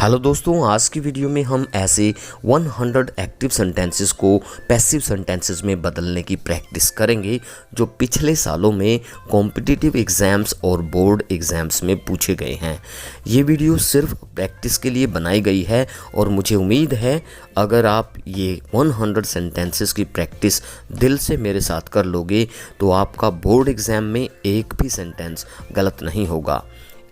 Hello दोस्तों, आज की वीडियो में हम ऐसे 100 एक्टिव सेंटेंसेस को पैसिव सेंटेंसेस में बदलने की प्रैक्टिस करेंगे जो पिछले सालों में कॉम्पिटिटिव एग्ज़ाम्स और बोर्ड एग्ज़ाम्स में पूछे गए हैं। ये वीडियो सिर्फ प्रैक्टिस के लिए बनाई गई है और मुझे उम्मीद है अगर आप ये 100 सेंटेंसेस की प्रैक्टिस दिल से मेरे साथ कर लोगे तो आपका बोर्ड एग्ज़ाम में एक भी सेंटेंस गलत नहीं होगा।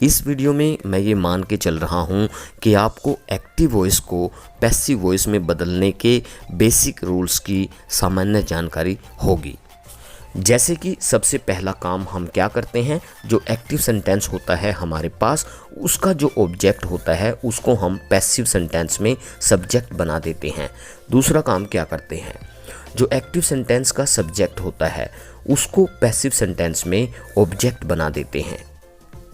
इस वीडियो में मैं ये मान के चल रहा हूँ कि आपको एक्टिव वॉइस को पैसिव वॉइस में बदलने के बेसिक रूल्स की सामान्य जानकारी होगी। जैसे कि सबसे पहला काम हम क्या करते हैं, जो एक्टिव सेंटेंस होता है हमारे पास उसका जो ऑब्जेक्ट होता है उसको हम पैसिव सेंटेंस में सब्जेक्ट बना देते हैं। दूसरा काम क्या करते हैं, जो एक्टिव सेंटेंस का सब्जेक्ट होता है उसको पैसिव सेंटेंस में ऑब्जेक्ट बना देते हैं।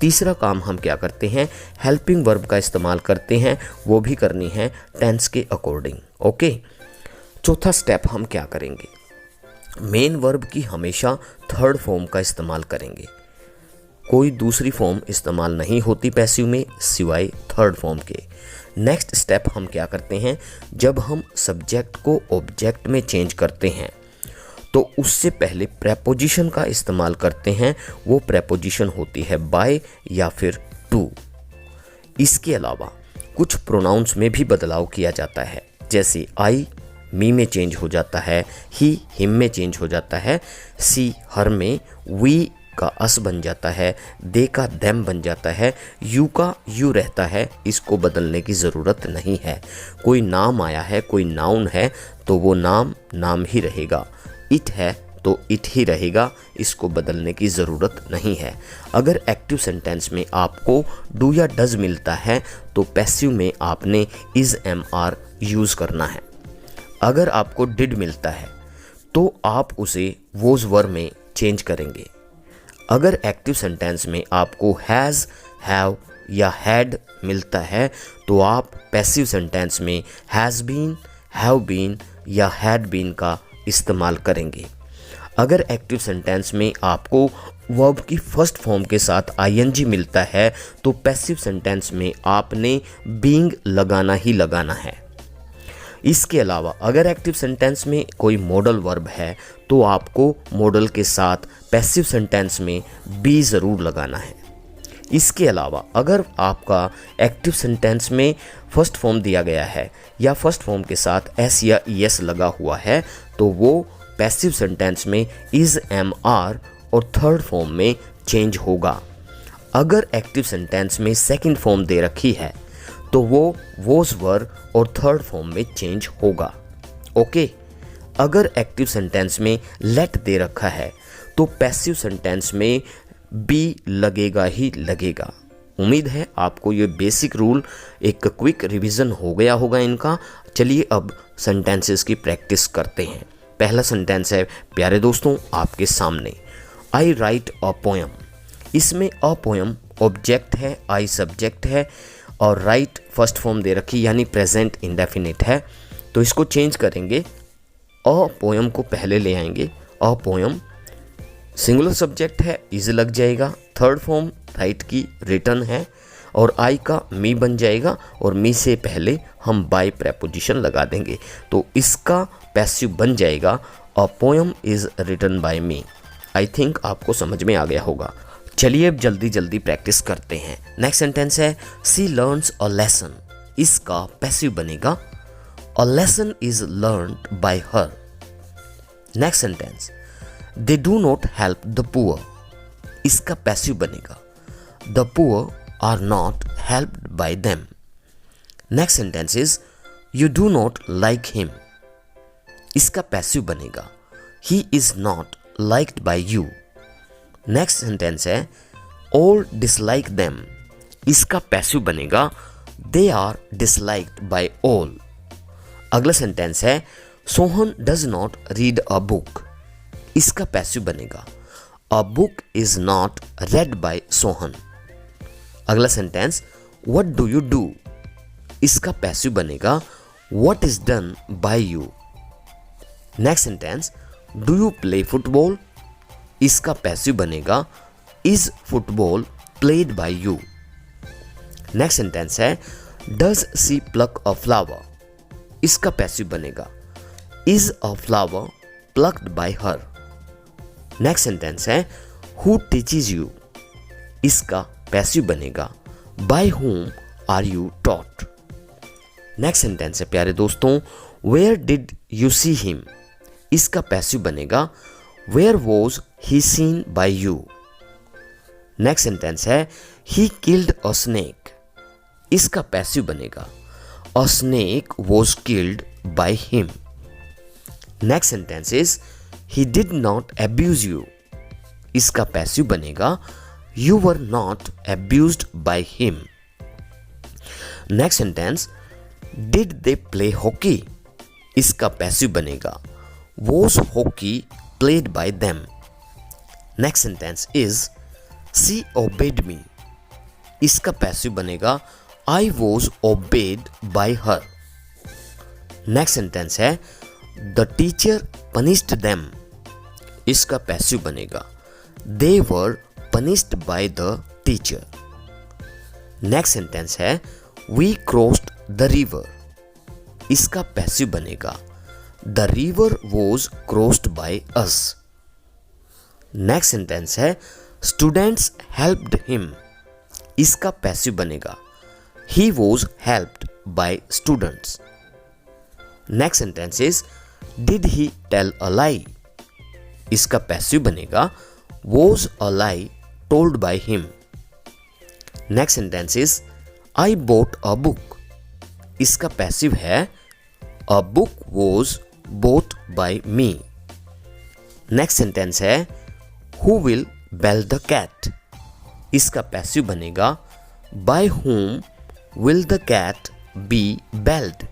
तीसरा काम हम क्या करते हैं, हेल्पिंग वर्ब का इस्तेमाल करते हैं, वो भी करनी है टेंस के अकॉर्डिंग। ओके, चौथा स्टेप हम क्या करेंगे, मेन वर्ब की हमेशा थर्ड फॉर्म का इस्तेमाल करेंगे। कोई दूसरी फॉर्म इस्तेमाल नहीं होती पैसिव में सिवाय थर्ड फॉर्म के। नेक्स्ट स्टेप हम क्या करते हैं, जब हम सब्जेक्ट को ऑब्जेक्ट में चेंज करते हैं तो उससे पहले प्रेपोजिशन का इस्तेमाल करते हैं। वो प्रेपोजिशन होती है बाय या फिर टू। इसके अलावा कुछ प्रोनाउंस में भी बदलाव किया जाता है, जैसे आई मी में चेंज हो जाता है, ही हिम में चेंज हो जाता है, सी हर में, वी का अस बन जाता है, दे का देम बन जाता है, यू का यू रहता है। इसको बदलने की ज़रूरत नहीं है। कोई नाम आया है, कोई नाउन है तो वो नाम नाम ही रहेगा। इट है तो इट ही रहेगा, इसको बदलने की ज़रूरत नहीं है। अगर एक्टिव सेंटेंस में आपको डू या डज मिलता है तो पैसिव में आपने इज़ एम आर यूज़ करना है। अगर आपको डिड मिलता है तो आप उसे वोज वर में चेंज करेंगे। अगर एक्टिव सेंटेंस में आपको हैज़ हैव या हैड मिलता है तो आप पैसिव सेंटेंस में हैज़ बीन, हैव बीन या हैड बीन का इस्तेमाल करेंगे। अगर एक्टिव सेंटेंस में आपको वर्ब की फर्स्ट फॉर्म के साथ आईएनजी मिलता है तो पैसिव सेंटेंस में आपने बीइंग लगाना ही लगाना है। इसके अलावा अगर एक्टिव सेंटेंस में कोई मॉडल वर्ब है तो आपको मॉडल के साथ पैसिव सेंटेंस में बी ज़रूर लगाना है। इसके अलावा अगर आपका एक्टिव सेंटेंस में फर्स्ट फॉर्म दिया गया है या फर्स्ट फॉर्म के साथ एस या ईएस लगा हुआ है तो वो पैसिव सेंटेंस में इज़ एम आर और थर्ड फॉर्म में चेंज होगा। अगर एक्टिव सेंटेंस में सेकंड फॉर्म दे रखी है तो वो वोज वर और थर्ड फॉर्म में चेंज होगा। ओके, अगर एक्टिव सेंटेंस में लेट दे रखा है तो पैसिव सेंटेंस में बी लगेगा ही लगेगा। उम्मीद है आपको ये बेसिक रूल एक क्विक रिवीजन हो गया होगा इनका। चलिए अब सेंटेंसेस की प्रैक्टिस करते हैं। पहला सेंटेंस है प्यारे दोस्तों आपके सामने, आई राइट अ पोयम। इसमें अ पोयम ऑब्जेक्ट है, आई सब्जेक्ट है और राइट फर्स्ट फॉर्म दे रखी यानी प्रेजेंट इंडेफिनिट है। तो इसको चेंज करेंगे, अ पोयम को पहले ले आएंगे। अ पोयम सिंगुलर सब्जेक्ट है, इज लग जाएगा, थर्ड फॉर्म राइट की रिटर्न है और आई का मी बन जाएगा और मी से पहले हम बाय प्रेपोजिशन लगा देंगे तो इसका पैसिव बन जाएगा a poem is written by me. I think आपको समझ में आ गया होगा। चलिए अब जल्दी जल्दी प्रैक्टिस करते हैं। नेक्स्ट सेंटेंस है सी लर्न्स अ लेसन। इसका पैसिव बनेगा a lesson is learned by her. Next sentence they do not help the poor. इसका पैसिव बनेगा the poor are not helped by them. Next sentence is you do not like him. इसका passive बनेगा he is not liked by you. Next sentence है all dislike them. इसका passive बनेगा they are disliked by all. अगला sentence है Sohan does not read a book. इसका passive बनेगा a book is not read by Sohan. अगला sentence what do you do. इसका passive बनेगा what is done by you. Next sentence do you play football. इसका passive बनेगा is football played by you. Next sentence है does she pluck a flower, इसका passive बनेगा is a flower plucked by her. Next sentence है who teaches you, इसका passive बनेगा by whom are you taught. Next sentence है प्यारे दोस्तों where did you see him, इसका पैसिव बनेगा where was he seen by you. Next sentence है he killed a snake, इसका पैसिव बनेगा a snake was killed by him. Next sentence is he did not abuse you, इसका passive बनेगा you were not abused by him. Next sentence did they play hockey, इसका passive बनेगा was hockey played by them. Next sentence is she obeyed me, इसका passive बनेगा I was obeyed by her. Next sentence है the teacher punished them, इसका passive बनेगा they were punished by the teacher. Next sentence है we crossed the river, इसका passive बनेगा the river was crossed by us. Next sentence है students helped him, इसका passive बनेगा he was helped by students. Next sentence is did he tell a lie, इसका passive बनेगा was a lie told by him. Next sentence is I bought a book, इसका passive है a book was bought by me. Next sentence है who will bell the cat, इसका passive बनेगा by whom will the cat be belled।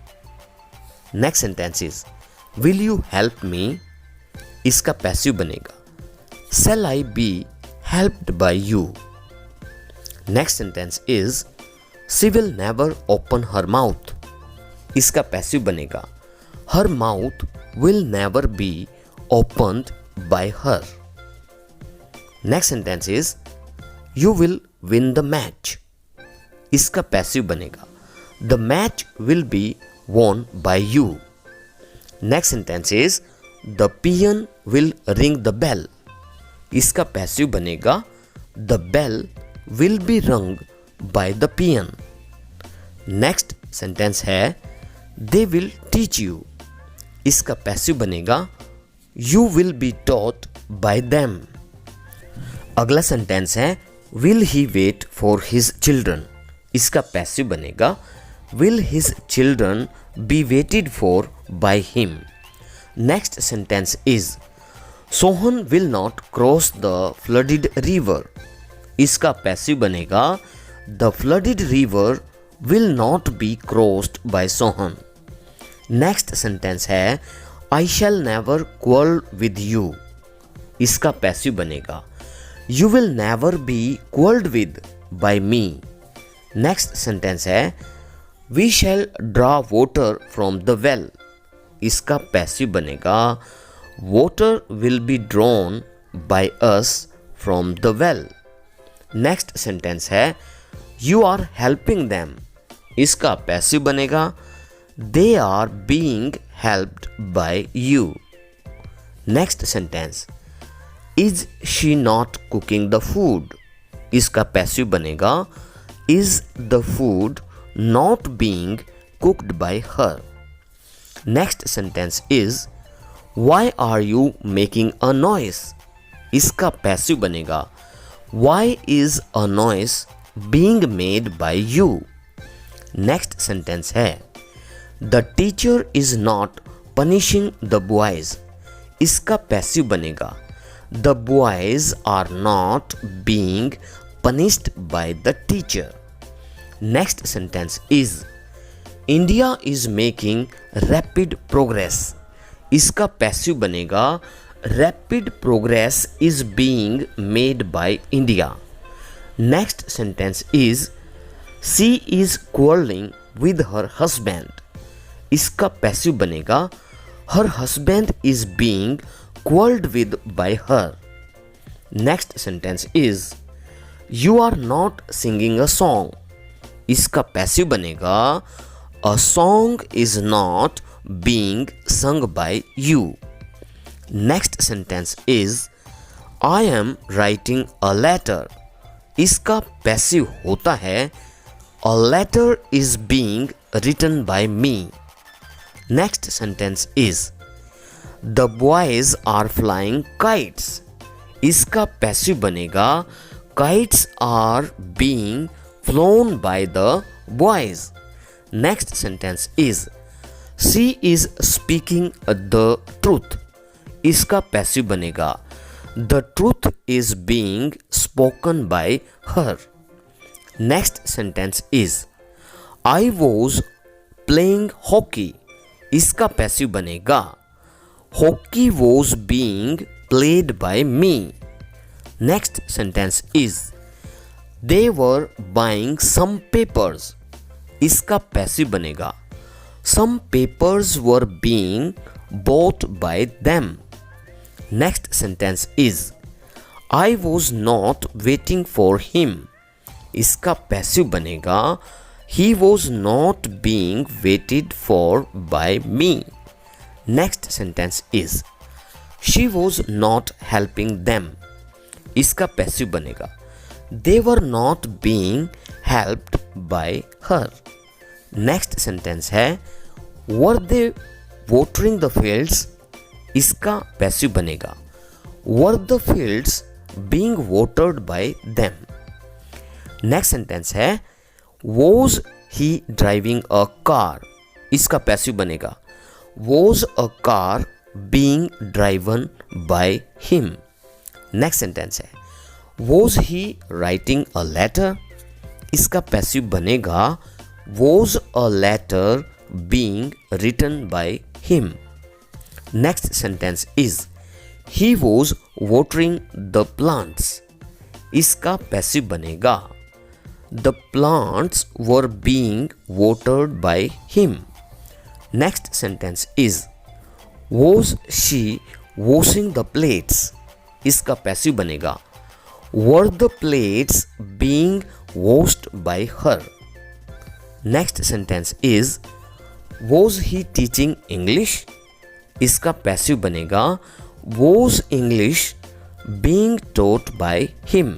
Next sentence is will you help me, इसका passive बनेगा shall I be helped by you। Next sentence is she will never open her mouth, इसका passive बनेगा her mouth will never be opened by her। Next sentence is you will win the match, इसका passive बनेगा the match will be won by you। Next sentence is the peon will ring the bell, इसका passive बनेगा the bell will be rung by the peon. Next sentence है they will teach you, इसका passive बनेगा you will be taught by them. अगला sentence है will he wait for his children, इसका passive बनेगा will his children be waited for by him. Next sentence is Sohan will not cross the flooded river, इसका passive बनेगा the flooded river will not be crossed by Sohan. Next sentence है I shall never quarrel with you, इसका passive बनेगा you will never be quarrelled with by me. Next sentence है we shall draw water from the well, इसका passive बनेगा water will be drawn by us from the well. Next sentence है you are helping them, इसका passive बनेगा they are being helped by you. Next sentence is she not cooking the food, इसका passive बनेगा is the food not being cooked by her. Next sentence is why are you making a noise, इसका passive बनेगा why is a noise being made by you. Next sentence है the teacher is not punishing the boys, इसका passive बनेगा the boys are not being punished by the teacher। Next sentence is India is making rapid progress, इसका passive बनेगा rapid progress is being made by India। Next sentence is she is quarreling with her husband, इसका passive बनेगा her husband is being quarreled with by her। Next sentence is you are not singing a song, इसका passive बनेगा a song is not being sung by you. Next sentence is I am writing a letter. इसका passive होता है a letter is being written by me. Next sentence is the boys are flying kites. इसका passive बनेगा kites are being flown by the boys. Next sentence is she is speaking the truth. इसका passive बनेगा the truth is being spoken by her. Next sentence is I was playing hockey. इसका passive बनेगा hockey was being played by me. Next sentence is they were buying some papers. इसका passive बनेगा some papers were being bought by them. Next sentence is I was not waiting for him. इसका passive बनेगा he was not being waited for by me. Next sentence is she was not helping them. इसका passive बनेगा they were not being helped by her. Next sentence है were they watering the fields. इसका passive बनेगा were the fields being watered by them. Next sentence है was he driving a car. इसका passive बनेगा was a car being driven by him. Next sentence है was he writing a letter. इसका passive बनेगा was a letter being written by him. Next sentence is he was watering the plants. इसका passive बनेगा the plants were being watered by him. Next sentence is was she washing the plates. इसका passive बनेगा were the plates being washed by her. Next sentence is was he teaching English. इसका passive बनेगा was English being taught by him.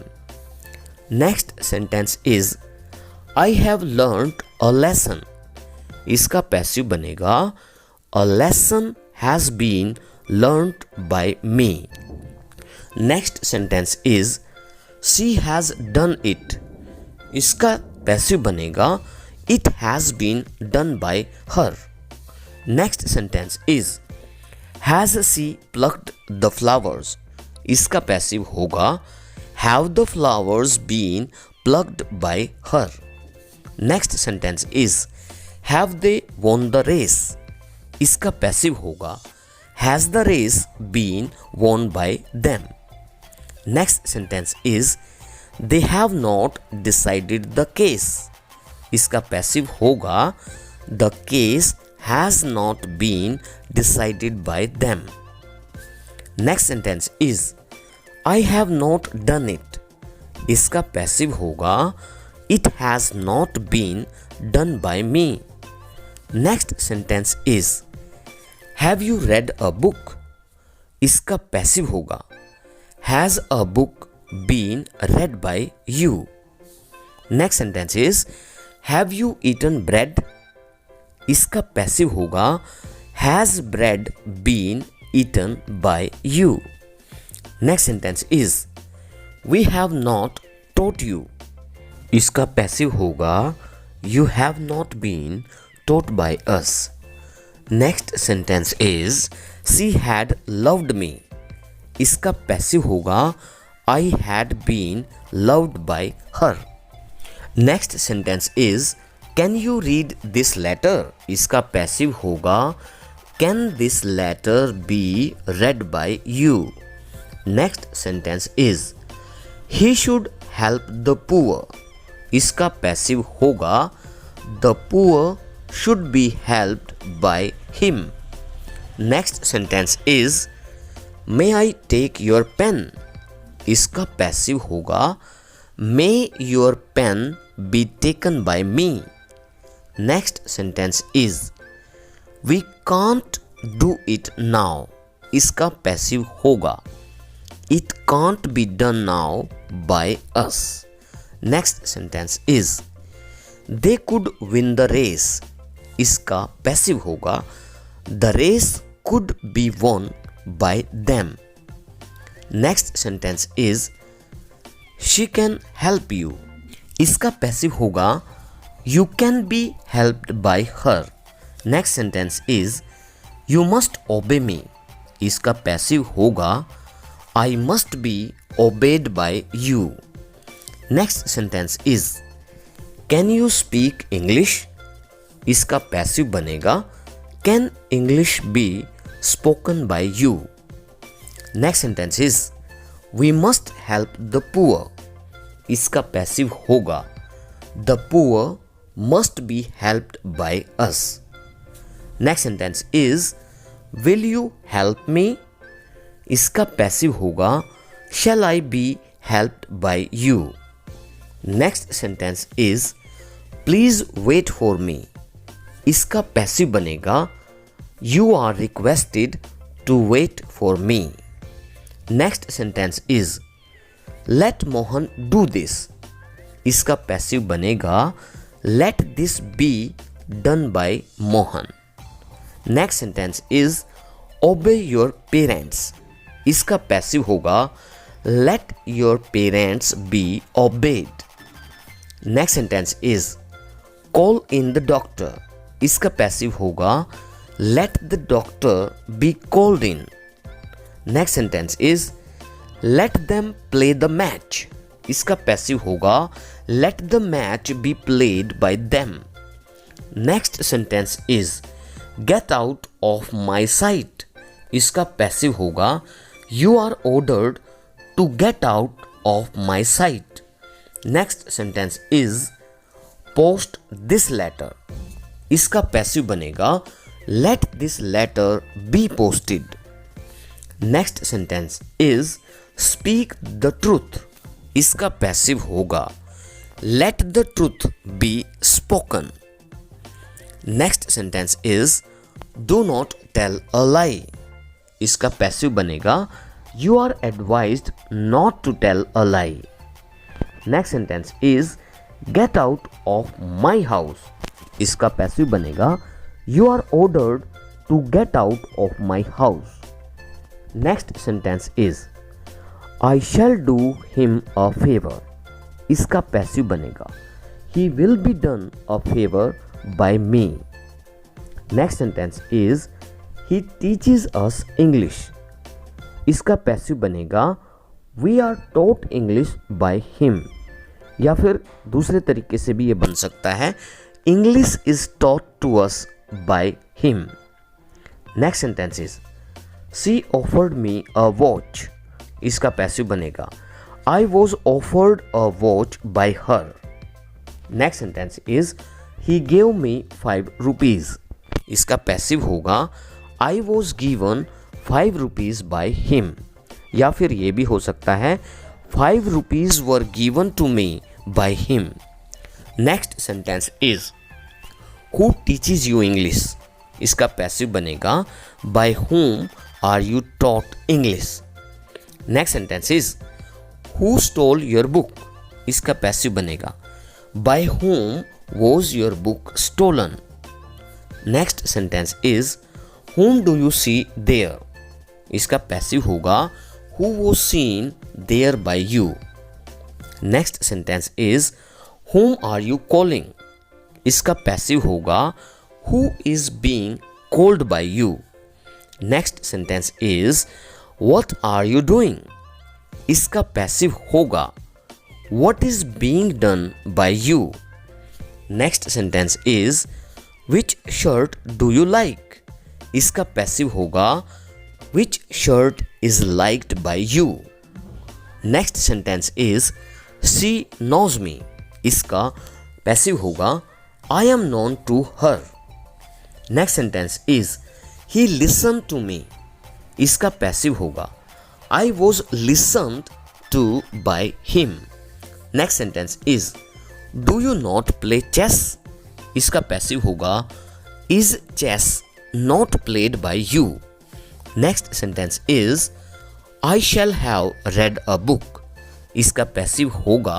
Next sentence is I have learnt a lesson. इसका passive बनेगा a lesson has been learnt by me. Next sentence is she has done it. इसका passive बनेगा it has been done by her. Next sentence is has she plucked the flowers. इसका passive होगा have the flowers been plucked by her. Next sentence is have they won the race. इसका passive होगा has the race been won by them. Next sentence is they have not decided the case. इसका passive होगा the case has not been decided by them. Next sentence is I have not done it. इसका passive होगा it has not been done by me. Next sentence is have you read a book. इसका passive होगा has a book been read by you. Next sentence is have you eaten bread. इसका passive होगा has bread been eaten by you. Next sentence is we have not taught you. इसका passive होगा you have not been taught by us. Next sentence is she had loved me. इसका passive होगा I had been loved by her. Next sentence is can you read this letter. इसका passive होगा can this letter be read by you. Next sentence is he should help the poor. इसका passive होगा the poor should be helped by him. Next sentence is may I take your pen. इसका passive होगा may your pen be taken by me. Next sentence is we can't do it now. इसका passive होगा it can't be done now by us. Next sentence is they could win the race. इसका passive होगा the race could be won by them. Next sentence is she can help you. इसका passive होगा you can be helped by her. Next sentence is you must obey me. इसका passive होगा I must be obeyed by you. Next sentence is can you speak English? इसका passive बनेगा can English be spoken by you. Next sentence is we must help the poor. इसका passive होगा the poor must be helped by us. Next sentence is will you help me? इसका passive होगा shall I be helped by you. Next sentence is please wait for me. इसका passive बनेगा you are requested to wait for me. Next sentence is let Mohan do this. इसका passive बनेगा let this be done by Mohan. Next sentence is obey your parents. इसका passive होगा let your parents be obeyed. Next sentence is call in the doctor. इसका passive होगा let the doctor be called in. Next sentence is let them play the match. इसका passive होगा let the match be played by them. Next sentence is get out of my sight. इसका passive होगा you are ordered to get out of my sight. Next sentence is post this letter. इसका passive बनेगा let this letter be posted. Next sentence is speak the truth. इसका passive होगा let the truth be spoken. Next sentence is do not tell a lie. इसका passive बनेगा you are advised not to tell a lie. Next sentence is get out of my house. इसका passive बनेगा you are ordered to get out of my house. Next sentence is I shall do him a favor. इसका passive बनेगा he will be done a favor by me. Next sentence is he teaches us English. इसका passive बनेगा we are taught English by him. या फिर दूसरे तरीके से भी ये बन सकता है English is taught to us by him. Next sentence is she offered me a watch. इसका पैसिव बनेगा I was offered a watch by her. Next sentence is he gave me 5 rupees. इसका पैसिव होगा I was given 5 rupees by him. या फिर ये भी हो सकता है 5 rupees were given to me by him. Next sentence is who teaches you English. इसका पैसिव बनेगा by whom are you taught English. Next sentence is who stole your book. इसका पैसिव बनेगा by whom was your book stolen. Next sentence is whom do you see there. इसका passive होगा who was seen there by you. Next sentence is whom are you calling. इसका passive होगा who is being called by you. Next sentence is what are you doing. इसका passive होगा what is being done by you. Next sentence is which shirt do you like. इसका passive होगा which shirt is liked by you. Next sentence is she knows me. इसका passive होगा I am known to her. Next sentence is he listened to me. इसका passive होगा I was listened to by him. Next sentence is do you not play chess, इसका passive होगा is chess not played by you. Next sentence is I shall have read a book, इसका passive होगा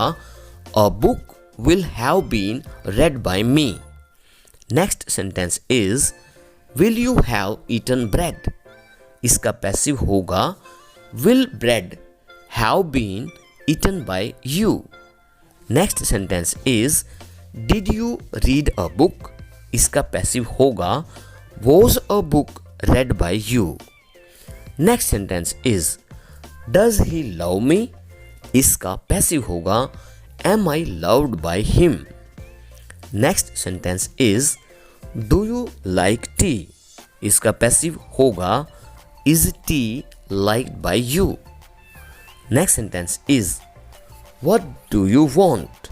a book will have been read by me. Next sentence is will you have eaten bread, इसका passive होगा will bread have been eaten by you. Next sentence is did you read a book, इसका passive होगा was a book red by you. Next sentence is does he love me, इसका passive होगा am I loved by him. Next sentence is do you like tea, इसका passive होगा is tea liked by you. Next sentence is what do you want,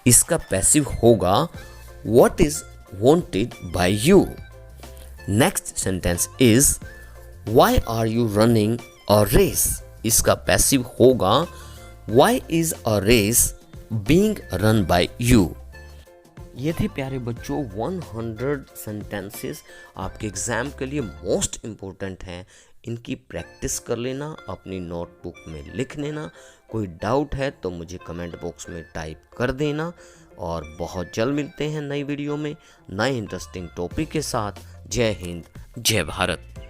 इसका passive होगा what is wanted by you. Next sentence is why are you running a race, इसका passive होगा why is a race being run by you. ये थे प्यारे बच्चों 100 sentences आपके exam के लिए मोस्ट इम्पोर्टेंट हैं। इनकी प्रैक्टिस कर लेना, अपनी नोटबुक में लिख लेना। कोई डाउट है तो मुझे कमेंट बॉक्स में टाइप कर देना। और बहुत जल्द मिलते हैं नई वीडियो में नए इंटरेस्टिंग टॉपिक के साथ। जय हिंद, जय भारत।